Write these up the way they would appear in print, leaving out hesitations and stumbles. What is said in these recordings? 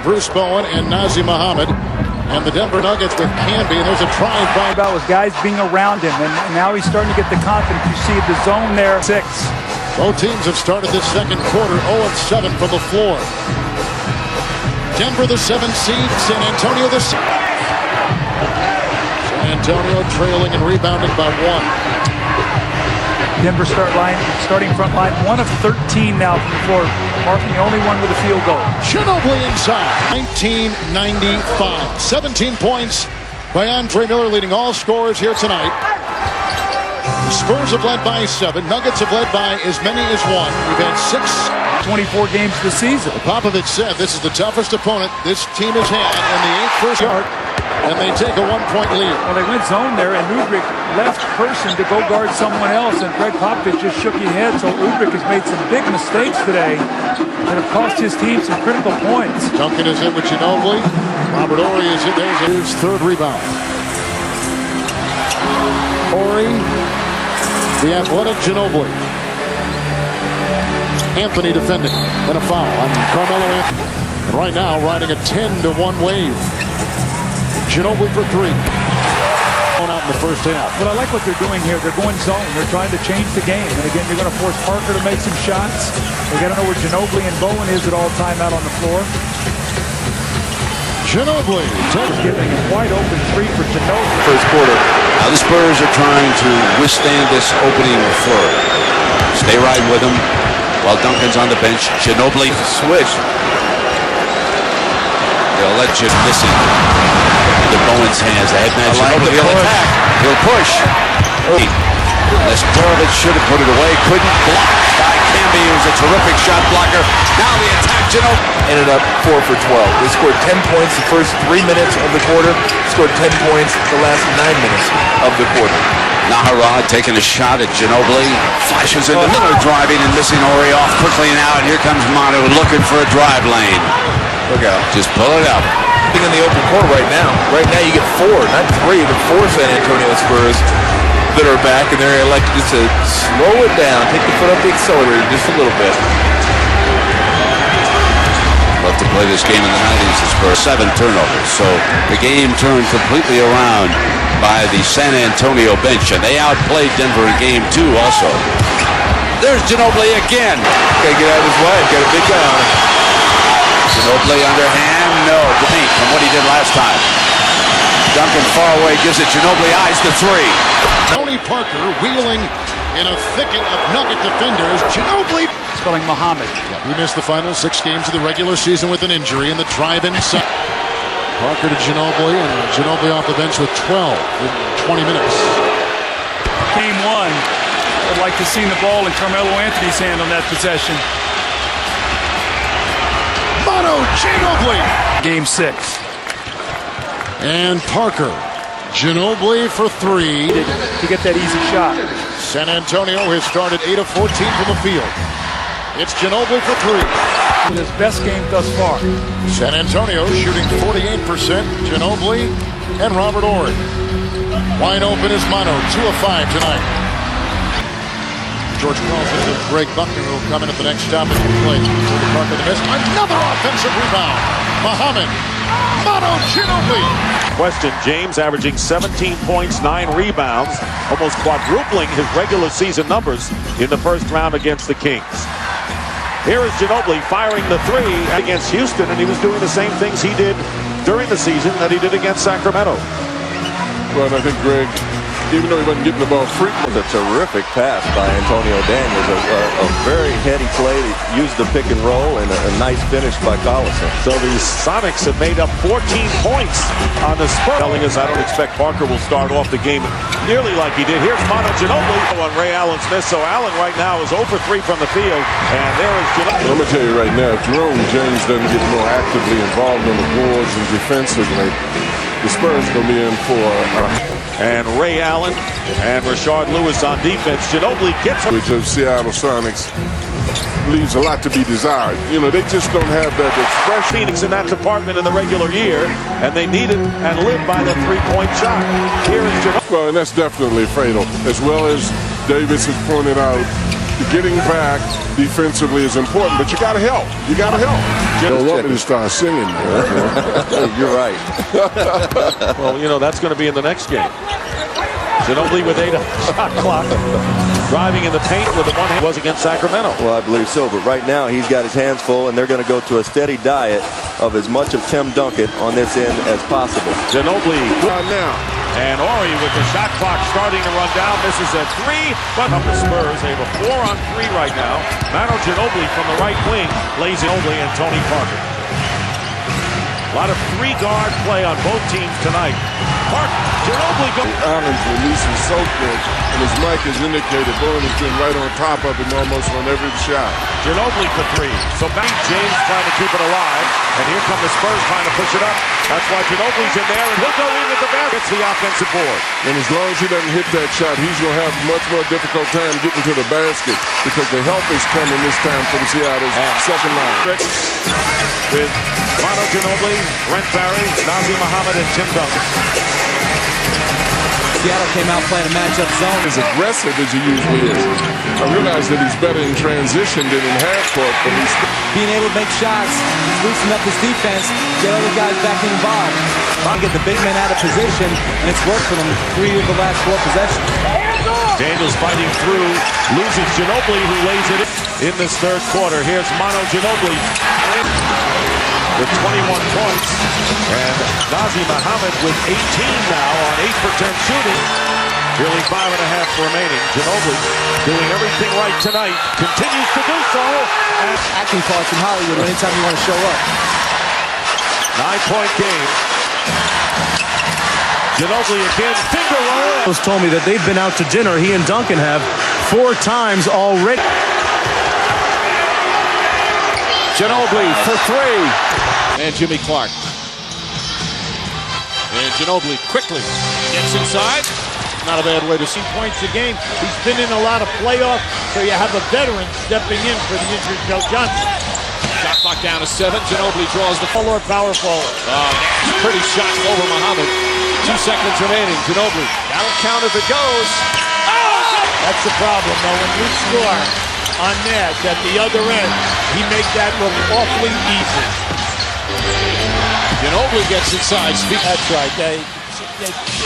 Bruce Bowen and Nazir Muhammad, and the Denver Nuggets with Canby, and there's a try by about was guys being around him, and now he's starting to get the confidence. You see the zone there. 6. Both teams have started this second quarter 0-7 from the floor. Denver the 7th seed, San Antonio the 6th. San Antonio trailing and rebounding by 1. Denver starting front line 1 of 13 now from the floor. Marking the only one with a field goal. Ginóbili inside. 1995. 17 points by Andre Miller, leading all scorers here tonight. Spurs have led by 7. Nuggets have led by as many as 1. We've had 6. 24 games this season. Popovich said this is the toughest opponent this team has had in the 8th first yard, and they take a 1-point lead. Well, they went zone there, and Udrih left person to go guard someone else, and Greg Popovich just shook his head. So Udrih has made some big mistakes today that have cost his team some critical points. Duncan is in with Ginóbili. Robert Horry is in. There's his 3rd rebound. Horry, the athletic Ginóbili. Anthony defending, and a foul on Carmelo Anthony. And right now, riding a 10-1 wave. Ginóbili for 3. Going out in the first half. But I like what they're doing here. They're going zone. They're trying to change the game. And again, you're going to force Parker to make some shots. They got to know where Ginóbili and Bowen is at all time out on the floor. Ginóbili giving a wide open 3 for Ginóbili. First quarter. Now the Spurs are trying to withstand this opening floor. Stay right with them while Duncan's on the bench. Ginóbili switch. They'll let you listen. The Bowen's hands. The head man Ginóbili will attack. He'll push. Leskovic should have put it away. Couldn't block by Canby. It was a terrific shot blocker. Now the attack. Ginóbili ended up 4 for 12. They scored 10 points the first 3 minutes of the quarter. Scored 10 points the last 9 minutes of the quarter. Naharad taking a shot at Ginóbili. Flashes into Miller driving and missing Horry off quickly now. And here comes Manu looking for a drive lane. Look out. Just pull it up. In the open court right now. Right now you get 4, not 3, but 4 San Antonio Spurs that are back, and they're elected just to slow it down, take the foot off the accelerator just a little bit. Love to play this game in the 90s. The Spurs 7 turnovers, so the game turned completely around by the San Antonio bench, and they outplayed Denver in game 2 also. There's Ginóbili again. Gotta get out of his way. Got a big guy on him. Ginóbili underhand, no, defeat from what he did last time. Duncan far away gives it. Ginóbili eyes the 3. Tony Parker wheeling in a thicket of Nugget defenders. Ginóbili spelling Muhammad. Yeah, he missed the final 6 games of the regular season with an injury in the drive-in set. Parker to Ginóbili, and Ginóbili off the bench with 12 in 20 minutes. Game 1. I'd like to see the ball in Carmelo Anthony's hand on that possession. Manu Ginóbili. Game 6. And Parker. Ginóbili for 3. To get that easy shot. San Antonio has started 8 of 14 from the field. It's Ginóbili for 3. His best game thus far. San Antonio shooting 48%. Ginóbili and Robert Horry. Wide open is Manu. 2 of 5 tonight. George Carlson and Greg Buckner will come in at the next stop as we play. Parker the miss. Another offensive rebound. Muhammad. Manu Ginóbili. Question, James averaging 17 points, 9 rebounds, almost quadrupling his regular season numbers in the first round against the Kings. Here is Ginóbili firing the 3 against Houston, and he was doing the same things he did during the season that he did against Sacramento. Well, I think Greg, even though he wasn't getting the ball frequently, A terrific pass by Antonio Daniels. A very heady play. He used the pick and roll, and a nice finish by Collison. So the Sonics have made up 14 points on the Spurs. Telling us I don't expect Parker will start off the game nearly like he did. Here's Manu Ginóbili on Ray Allen's miss. So Allen right now is 0 for 3 from the field. And there is Ginóbili. I'm going to tell you right now, if Jerome James doesn't get more actively involved on the boards and defensively, the Spurs are going to be in for and Ray Allen and Rashard Lewis on defense. Ginóbili gets him. Which of Seattle Sonics leaves a lot to be desired. You know, they just don't have that expression. Phoenix in that department in the regular year, and they need it and live by the 3-point shot. Here is Ginóbili. Well, and that's definitely fatal. As well as Davis has pointed out, getting back defensively is important, but you got to help. You got to help. Don't want me to start singing, man. You're right. Well, you know, that's going to be in the next game. Ginóbili with 8 on the shot clock. Driving in the paint with the one hand was against Sacramento. Well, I believe so, but right now he's got his hands full, and they're going to go to a steady diet of as much of Tim Duncan on this end as possible. Ginóbili Now. and Ori with the shot clock starting to run down. Misses at 3, but up the Spurs. They have a 4 on 3 right now. Manu Ginóbili from the right wing lays Ginóbili and Tony Parker. A lot of 3-guard play on both teams tonight. Ginóbili goes. Allen's release is so good, and as Mike has indicated, Bowen has been right on top of him almost on every shot. Ginóbili for 3. So back James trying to keep it alive, and here come the Spurs trying to push it up. That's why Ginóbili's in there, and he'll go in with the basket. Gets the offensive board. And as long as he doesn't hit that shot, he's going to have much more difficult time getting to the basket because the help is coming this time from Seattle's second line. With Manu Ginóbili, Brent Barry, Nazir Muhammad, and Tim Duncan. Seattle came out playing a matchup zone. As aggressive as he usually is. I realize that he's better in transition than in half court, but he's Being able to make shots, loosen up his defense, get other guys back involved. Get the big man out of position, and it's worked for them 3 of the last 4 possessions. Daniels fighting through, loses Ginóbili, who lays it in this third quarter. Here's Manu Ginóbili with 21 points, and Nazir Muhammad with 18 now on 8 for 10 shooting. Nearly 5.5 remaining. Ginóbili doing everything right tonight, continues to do so. Acting parts in Hollywood anytime you want to show up. 9-point game. Ginóbili again, finger roll. Told me that they've been out to dinner, he and Duncan have, 4 times already. Ginóbili for 3. And Jimmy Clark. And Ginóbili quickly gets inside. Not a bad way to see points a game. He's been in a lot of playoffs, so you have a veteran stepping in for the injured Joe Johnson. Shot clock down to 7. Ginóbili draws the forward, power forward. Pretty shot over Muhammad. 2 seconds remaining. Ginóbili. That'll count if it goes. Oh! That's the problem, though. When you score on net at the other end, he makes that look awfully easy. Ginóbili gets inside. That's right.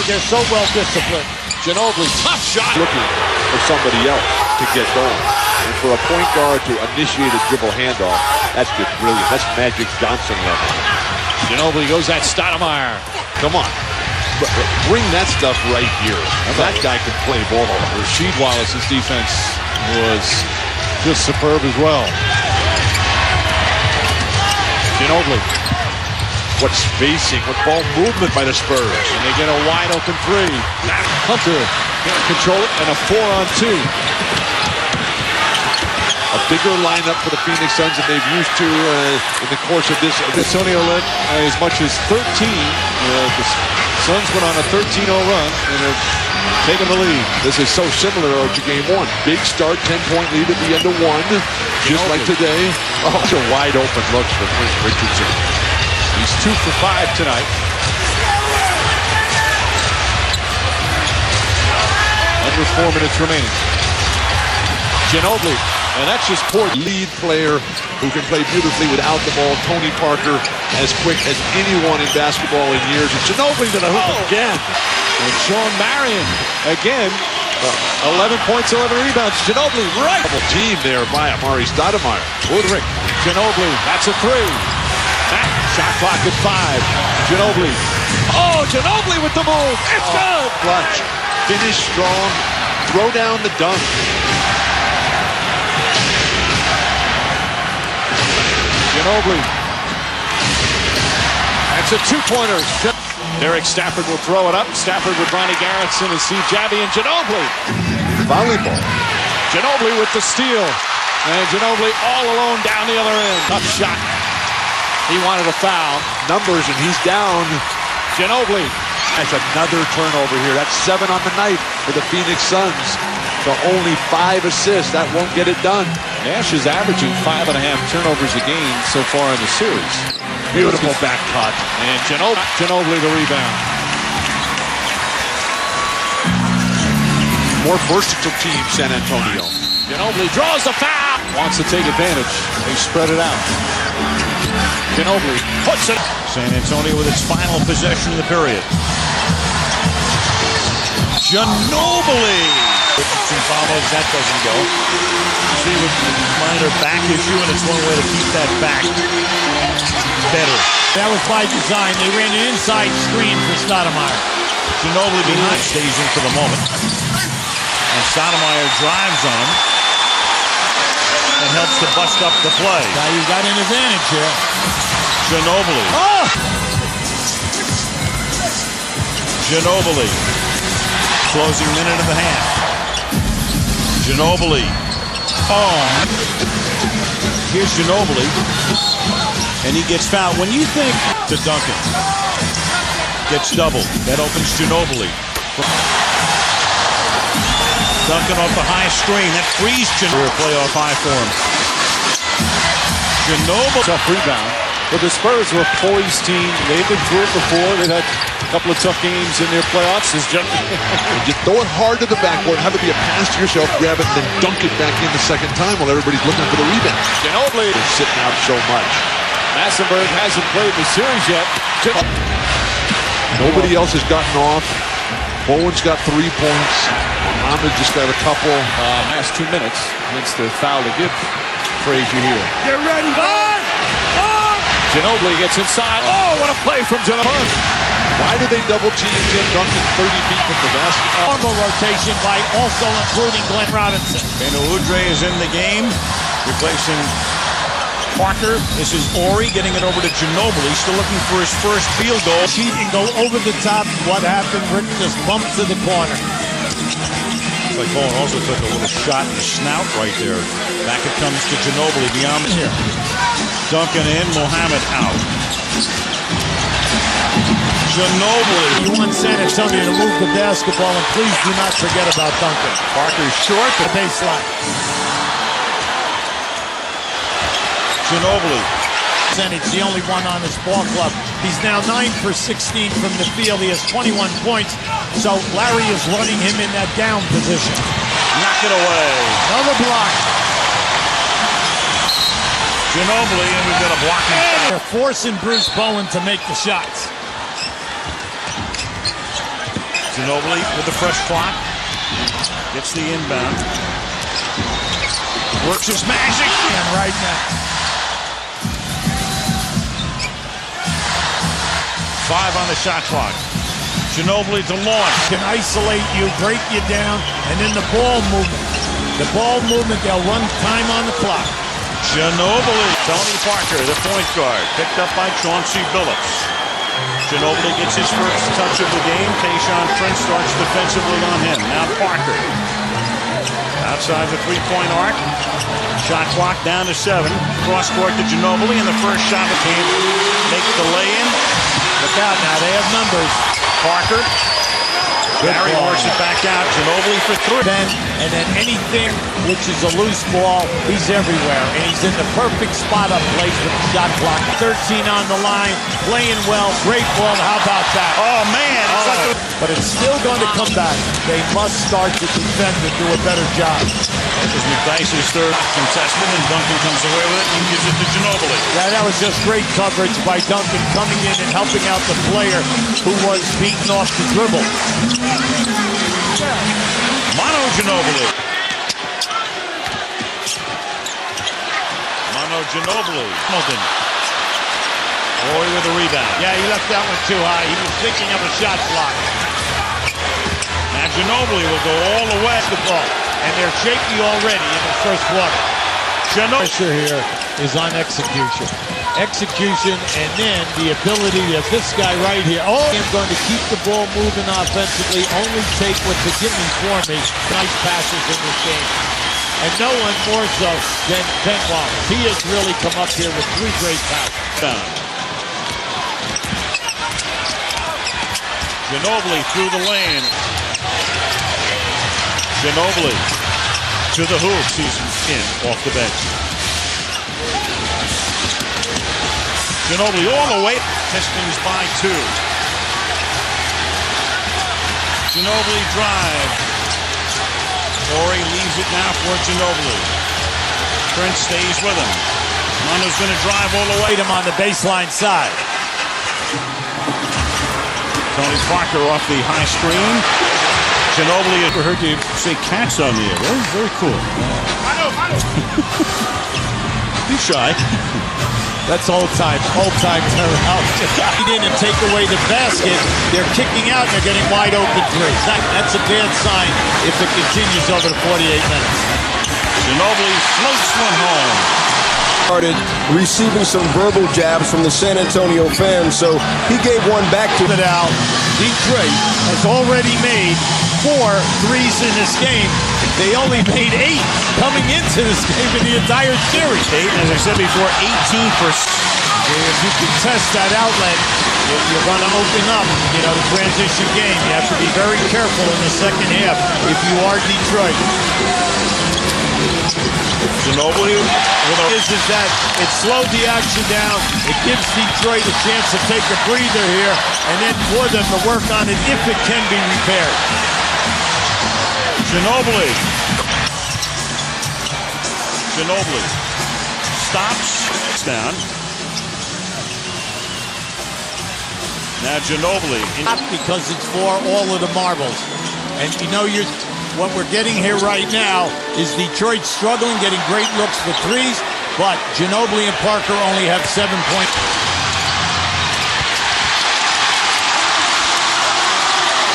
They're so well disciplined. Ginóbili, tough shot. Looking for somebody else to get going. And for a point guard to initiate a dribble handoff, that's just brilliant. That's Magic Johnson level. Ginóbili goes at Stoudemire. Come on. Bring that stuff right here. That guy can play ball. Rasheed Wallace's defense was just superb as well. Ginóbili. What spacing, what ball movement by the Spurs. And they get a wide open 3. Hunter can't control it, and a 4-on-2. A bigger lineup for the Phoenix Suns than they've used to in the course of this. Antonio led as much as 13. The Suns went on a 13-0 run, and they're taking the lead. This is so similar to game 1. Big start, 10-point lead at the end of 1, just like today. Oh, it's a wide open looks for Chris Richardson. He's 2 for 5 tonight. Under 4 minutes remaining. Ginóbili, and that's just poor. Lead player who can play beautifully without the ball. Tony Parker, as quick as anyone in basketball in years. And Ginóbili to the hoop again. And Sean Marion again. 11 points, 11 rebounds. Ginóbili right. Double team there by Amari Stoudemire. Woodrick. Ginóbili, that's a 3. Shot clock at 5. Ginóbili. Oh, Ginóbili with the move. It's good. Clutch. Finish strong. Throw down the dunk. Ginóbili. That's a 2-pointer. Derek Stafford will throw it up. Stafford with Ronnie Garrison and Steve Javy and Ginóbili. Volleyball. Ginóbili with the steal. And Ginóbili all alone down the other end. Tough shot. He wanted a foul. Numbers, and he's down. Ginóbili. That's another turnover here. That's 7 on the night for the Phoenix Suns. So only 5 assists. That won't get it done. Nash is averaging 5.5 turnovers a game so far in the series. Beautiful back cut. And Ginóbili the rebound. More versatile team, San Antonio. Ginóbili draws the foul. Wants to take advantage. They spread it out. Ginóbili puts it. San Antonio with its final possession of the period. Ginóbili. Follows, that doesn't go. See with minor back issue, and it's one way to keep that back better. That was by design. They ran an inside screen for Stoudemire. Ginóbili behind stays in for the moment. And Stoudemire drives on him and helps to bust up the play. Now you've got an advantage here. Ginóbili. Oh! Ginóbili. Closing minute of the half. Ginóbili. Oh. Here's Ginóbili. And he gets fouled. When you think to Duncan. Gets doubled. That opens Ginóbili. Duncan off the high screen. That frees Ginóbili. Playoff high for him. Ginóbili. Tough rebound. But the Spurs were a poised team. They've been through it before. They've had a couple of tough games in their playoffs. You throw it hard to the backboard, have it be a pass to yourself, grab it, and then dunk it back in the second time while everybody's looking for the rebound. Ginóbili is sitting out so much. Massenberg hasn't played the series yet. Nobody else has gotten off. Bowen's got 3 points. Manu just got a couple. Last 2 minutes. It's the foul to give Frazier here. Get ready. Ginóbili gets inside. Oh, what a play from Ginóbili. Why do they double team Tim Duncan 30 feet from the basket? Normal rotation by also including Glenn Robinson. Manu is in the game, replacing Parker. This is Ori getting it over to Ginóbili. Still looking for his first field goal. Cheat and go over the top. What happened? Rick just bumped to the corner. Looks like Bowen also took a little shot in the snout right there. Back it comes to Ginóbili beyond here. Duncan in, Mohammed out. Ginóbili. You want San Antonio to move the basketball, and please do not forget about Duncan. Parker's short, the baseline. Ginóbili. He's the only one on this ball club. He's now 9 for 16 from the field. He has 21 points. So Larry is running him in that down position. Knock it away. Another block. Ginóbili, and we've got a blocking. They're forcing Bruce Bowen to make the shots. Ginóbili with the fresh clock. Gets the inbound. Works his magic. And right now. 5 on the shot clock. Ginóbili to launch. Can isolate you, break you down, and then the ball movement. The ball movement, they'll run time on the clock. Ginóbili. Tony Parker, the point guard, picked up by Chauncey Billups. Ginóbili gets his first touch of the game. Tayshaun Prince starts defensively on him. Now Parker. Outside the three-point arc. Shot clock down to 7. Cross court to Ginóbili, and the first shot came. Make the lay-in. Look out now, they have numbers. Parker. Barry works it back out. Ginóbili for 3. And then anything which is a loose ball, he's everywhere. And he's in the perfect spot up place with the shot clock. 13 on the line, playing well, great ball. How about that? Oh, man. But it's still going to come back. They must start to defend and do a better job. This is McDyess's third contested, and Duncan comes away with it and gives it to Ginóbili. Yeah, that was just great coverage by Duncan coming in and helping out the player who was beaten off the dribble. Manu Ginóbili. Manu Ginóbili. Hamilton. Roy with a rebound. Yeah, he left that one too high. He was thinking of a shot clock. Now Ginóbili will go all the way to the ball. And they're shaky already in the first quarter. Pressure here is on execution. Execution, and then the ability of this guy right here. Oh, I'm going to keep the ball moving offensively. Only take what's a gimme for me. Nice passes in this game. And no one more so than Ben Wallace. He has really come up here with 3 great passes. Ginóbili through the lane. Ginóbili to the hoops. He's in off the bench. Ginóbili all the way. Pistons by 2. Ginóbili drive. Torrey leaves it now for Ginóbili. Prince stays with him. Manu's going to drive all the way. Him on the baseline side. Tony Parker off the high screen. Ginóbili, I heard you say cats on the air. Very, very cool. Be shy. That's old time terminology. He didn't take away the basket. They're kicking out and they're getting wide open threes. That's a bad sign if it continues over the 48 minutes. Ginóbili floats one home. Started receiving some verbal jabs from the San Antonio fans, so he gave one back to it out. Detroit has already made 4 threes in this game. They only made 8 coming into this game in the entire series. 8, as I said before, 18%. If you can test that outlet, you're going to open up, the transition game. You have to be very careful in the second half if you are Detroit. Ginóbili is that it slowed the action down. It gives Detroit a chance to take a breather here, and then for them to work on it if it can be repaired. Ginóbili stops. Down. Now Ginóbili. Because it's for all of the marbles. And what we're getting here right now is Detroit struggling, getting great looks for threes, but Ginóbili and Parker only have 7 points.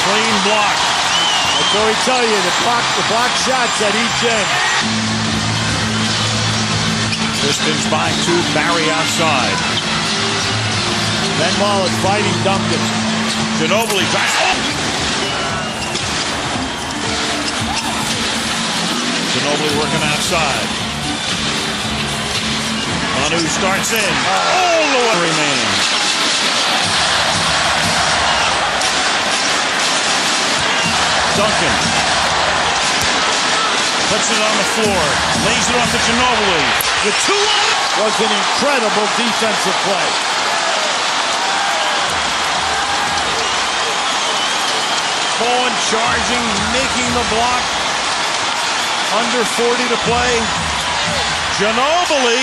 Clean block. That's what we tell you, the block shots at each end. Pistons by 2, Barry outside. Ben Wallace fighting Duncan. Ginóbili drives. Ginóbili working outside. Manu starts in. All the way remaining. Duncan puts it on the floor. Lays it off to Ginóbili. The 2 on it. Was an incredible defensive play. Bowen charging, making the block. Under 40 to play. Ginóbili.